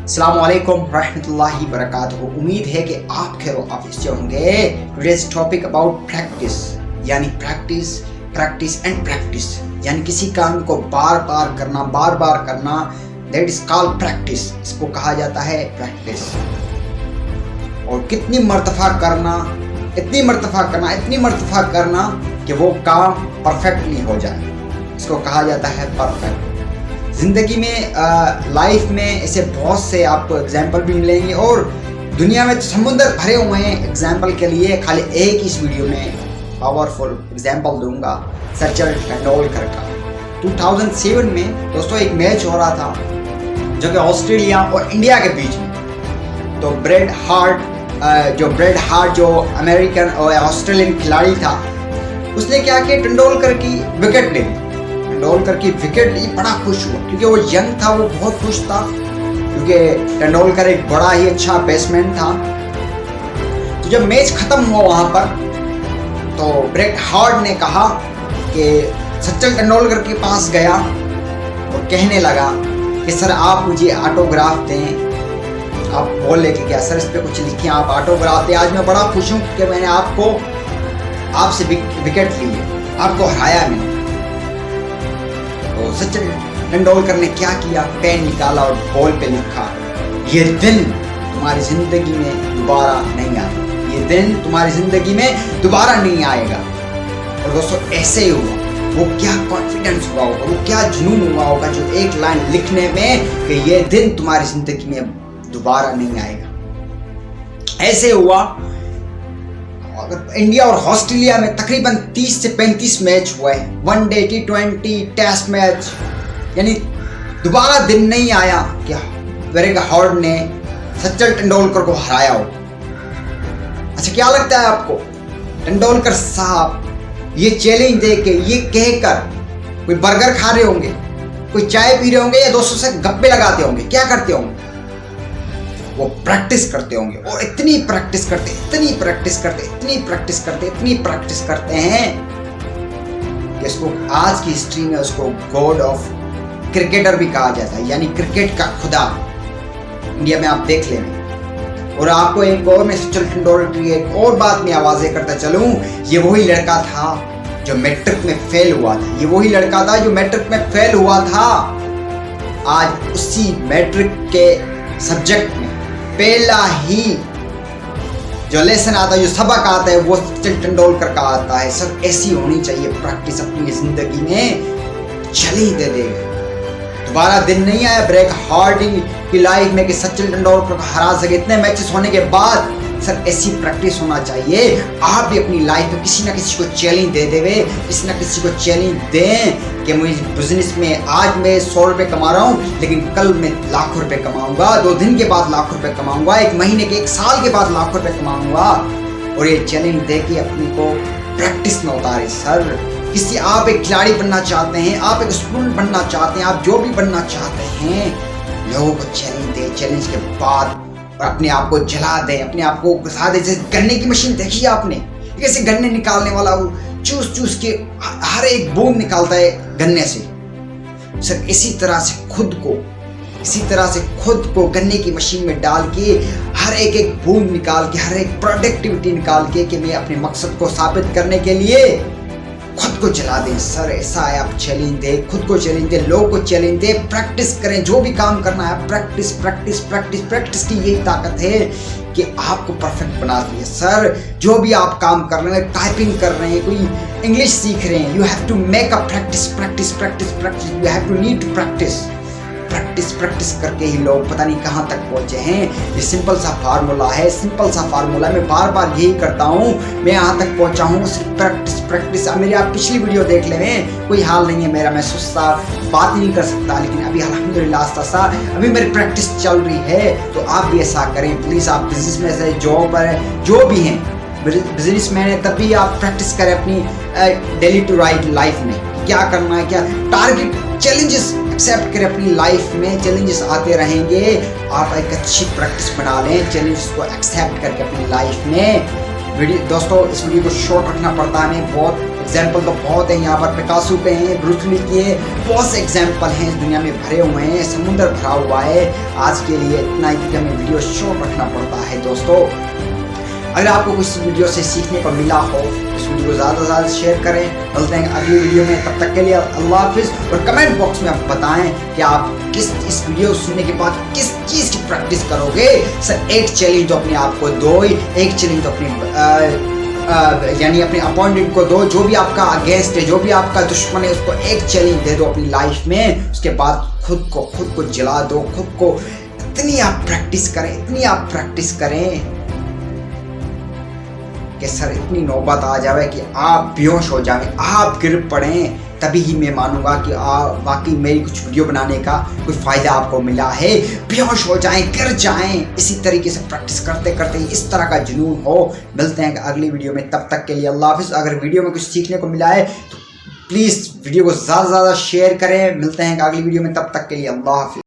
अस्सलाम वालेकुम रहमतुल्लाहि बरकातुहू। उम्मीद है कि आप खैर वाफिस होंगे। टुडेज टॉपिक अबाउट प्रैक्टिस, यानी प्रैक्टिस प्रैक्टिस एंड प्रैक्टिस, यानी किसी काम को बार बार करना, दैट इज कॉल्ड प्रैक्टिस। इसको कहा जाता है प्रैक्टिस। और कितनी मर्तफा करना, इतनी मर्तफा करना कि वो काम परफेक्टली हो जाए, इसको कहा जाता है परफेक्ट। ज़िंदगी में लाइफ में ऐसे बहुत से आपको एग्जाम्पल भी मिलेंगे और दुनिया में समुंदर भरे हुए हैं एग्जाम्पल के लिए। खाली एक इस वीडियो में पावरफुल एग्जाम्पल दूंगा, सचिन तेंदुलकर का। 2007 में दोस्तों एक मैच हो रहा था जो कि ऑस्ट्रेलिया और इंडिया के बीच में। तो ब्रेड हार्ट जो अमेरिकन और ऑस्ट्रेलियन खिलाड़ी था, उसने क्या किया, तेंदुलकर की विकेट ले ली। तेंदुलकर की विकेट ली, बड़ा खुश हुआ क्योंकि वो यंग था, वो बहुत खुश था क्योंकि तेंदुलकर एक बड़ा ही अच्छा बैट्समैन था। तो जब मैच खत्म हुआ वहां पर, तो ब्रेड हार्ट ने कहा कि सचिन तेंदुलकर के पास गया और कहने लगा कि सर आप मुझे ऑटोग्राफ दें। आप बोल लेके क्या सर, इस पे कुछ लिखिए, आप ऑटोग्राफ दें। आज मैं बड़ा खुश हूँ कि मैंने आपसे विकेट ली है, आपको हराया मैंने। तो सचिन तेंदुलकर ने क्या किया, पेन निकाला और बॉल पे लिखा, ये दिन तुम्हारी जिंदगी में दोबारा नहीं आएगा, ये दिन तुम्हारी जिंदगी में दोबारा नहीं आएगा। और दोस्तों ऐसे ही हुआ। वो क्या कॉन्फिडेंस हुआ होगा, वो क्या जुनून हुआ होगा जो एक लाइन लिखने में कि ये दिन तुम्हारी जिंदगी में दोबारा नहीं आएगा। ऐसे हुआ। इंडिया और ऑस्ट्रेलिया में तकरीबन 30 से 35 मैच हुए, वनडे, T20, टेस्ट मैच, यानी दोबारा दिन नहीं आया कि ब्रेड हार्ट ने सचिन तेंदुलकर को हराया हो। अच्छा, क्या लगता है आपको, तेंदुलकर साहब ये चैलेंज दे के, ये कहकर कोई बर्गर खा रहे होंगे, कोई चाय पी रहे होंगे या दोस्तों से गप्पे लगाते होंगे, क्या करते होंगे? वो प्रैक्टिस करते होंगे। और इतनी प्रैक्टिस करते हैं कि इसको आज की हिस्ट्री में उसको गॉड ऑफ क्रिकेटर भी कहा जाता है, यानी क्रिकेट का खुदा। इंडिया में आप देख लेंगे। और आपको एक और मैं सचिन तेंदुलकर की एक और बात में आवाजें करता चलूं, ये वही लड़का था जो मैट्रिक में फेल हुआ था। आज उसी मैट्रिक के सब्जेक्ट में पहला ही जो लेसन आता है, जो सबक आता है, वो सचिन तेंदुलकर का आता है। सर ऐसी होनी चाहिए प्रैक्टिस अपनी जिंदगी में। चली दे दोबारा दिन नहीं आया ब्रेड हार्ट की लाइफ में कि सचिन तेंदुलकर को हरा सके। इतने मैचेस होने के बाद सर ऐसी प्रैक्टिस होना चाहिए। आप भी अपनी लाइफ में किसी ना किसी को चैलेंज दे देवे, किसी ना किसी को चैलेंज दें कि मुझे बिजनेस में आज मैं 100 रुपये कमा रहा हूँ, लेकिन कल मैं लाखों रुपए कमाऊंगा, 2 दिन के बाद लाखों रुपए कमाऊंगा, 1 महीने के 1 साल के बाद लाखों रुपए कमाऊंगा। और ये चैलेंज दे के अपनी को प्रैक्टिस में उतारे। सर किसी, आप एक खिलाड़ी बनना चाहते हैं, आप एक स्टूडेंट बनना चाहते हैं, आप जो भी बनना चाहते हैं, लोगों को चैलेंज दें। चैलेंज के बाद और अपने आप को जला दें, अपने आप को घुसा दें। जैसे गन्ने की मशीन देखी आपने, कैसे गन्ने निकालने वाला वो चूस के हर एक बूंद निकालता है गन्ने से। सर इसी तरह से खुद को गन्ने की मशीन में डाल के हर एक बूंद निकाल के, हर एक प्रोडक्टिविटी निकाल के कि मैं अपने मकसद को साबित करने के लिए खुद को जला दें। सर ऐसा है, आप चैलेंज दें, खुद को चैलेंज दें, लोगों को चैलेंज दें, प्रैक्टिस करें। जो भी काम करना है प्रैक्टिस की यही ताकत है कि आपको परफेक्ट बनाती है। सर जो भी आप काम कर रहे हैं, टाइपिंग कर रहे हैं, कोई इंग्लिश सीख रहे हैं, you have to make a practice, you have to need to practice करके ही लोग पता नहीं कहाँ तक पहुंचे हैं। ये सिंपल सा फार्मूला मैं बार बार यही करता हूँ, मैं यहाँ तक पहुंचा हूँ सिर्फ प्रैक्टिस। मेरी आप पिछली वीडियो देख ले, कोई हाल नहीं है मेरा, मैं सुस्ता बात नहीं कर सकता, लेकिन अभी अल्हम्दुलिल्लाह आस्ता अभी मेरी प्रैक्टिस चल रही है। तो आप भी ऐसा करें प्लीज़। आप बिजनेस में से जॉब पर जो भी हैं, बिजनेस मैन है, तभी आप प्रैक्टिस करें अपनी डेली टू लाइफ में, क्या करना है, क्या टारगेट, चैलेंजेस एक्सेप्ट करें अपनी लाइफ में। चैलेंजेस आते रहेंगे, आप एक अच्छी प्रैक्टिस बना लें, चैलेंजेस को एक्सेप्ट करके अपनी लाइफ में। दोस्तों इस वीडियो को शॉर्ट रखना पड़ता है, मैं बहुत एग्जाम्पल तो बहुत है, यहाँ पर पिकासो पे हैं, ब्रूस ली के, बहुत से एग्जाम्पल हैं इस दुनिया में भरे हुए हैं, समुद्र भरा हुआ है। आज के लिए इतना ही, क्योंकि हमें वीडियो शॉर्ट रखना पड़ता है दोस्तों। अगर आपको कुछ वीडियो से सीखने को मिला हो तो इस वीडियो को ज़्यादा से ज़्यादा शेयर करें। मिलते हैं अगली वीडियो में, तब तक के लिए अल्लाह हाफिज़। और कमेंट बॉक्स में आप बताएं कि आप इस वीडियो सुनने के बाद किस चीज़ की प्रैक्टिस करोगे। सर एक चैलेंज तो अपने आप को दो, एक चैलेंज तो अपने यानी अपने अपोनेंट को दो, जो भी आपका अगेंस्ट है, जो भी आपका दुश्मन है, उसको एक चैलेंज दे दो अपनी लाइफ में। उसके बाद खुद को जला दो, खुद को इतनी आप प्रैक्टिस करें कि सर इतनी नौबत आ जाए कि आप बेहोश हो जाएं, आप गिर पड़ें, तभी ही मैं मानूंगा कि वाकई मेरी कुछ वीडियो बनाने का कोई फ़ायदा आपको मिला है। बेहोश हो जाएं, गिर जाएं, इसी तरीके से प्रैक्टिस करते करते इस तरह का जुनून हो। मिलते हैं अगली वीडियो में, तब तक के लिए अल्लाह हाफिज़। अगर वीडियो में कुछ सीखने को मिला है तो प्लीज़ वीडियो को ज़्यादा से ज़्यादा शेयर करें। मिलते हैं अगली वीडियो में, तब तक के लिए अल्लाह हाफिज़।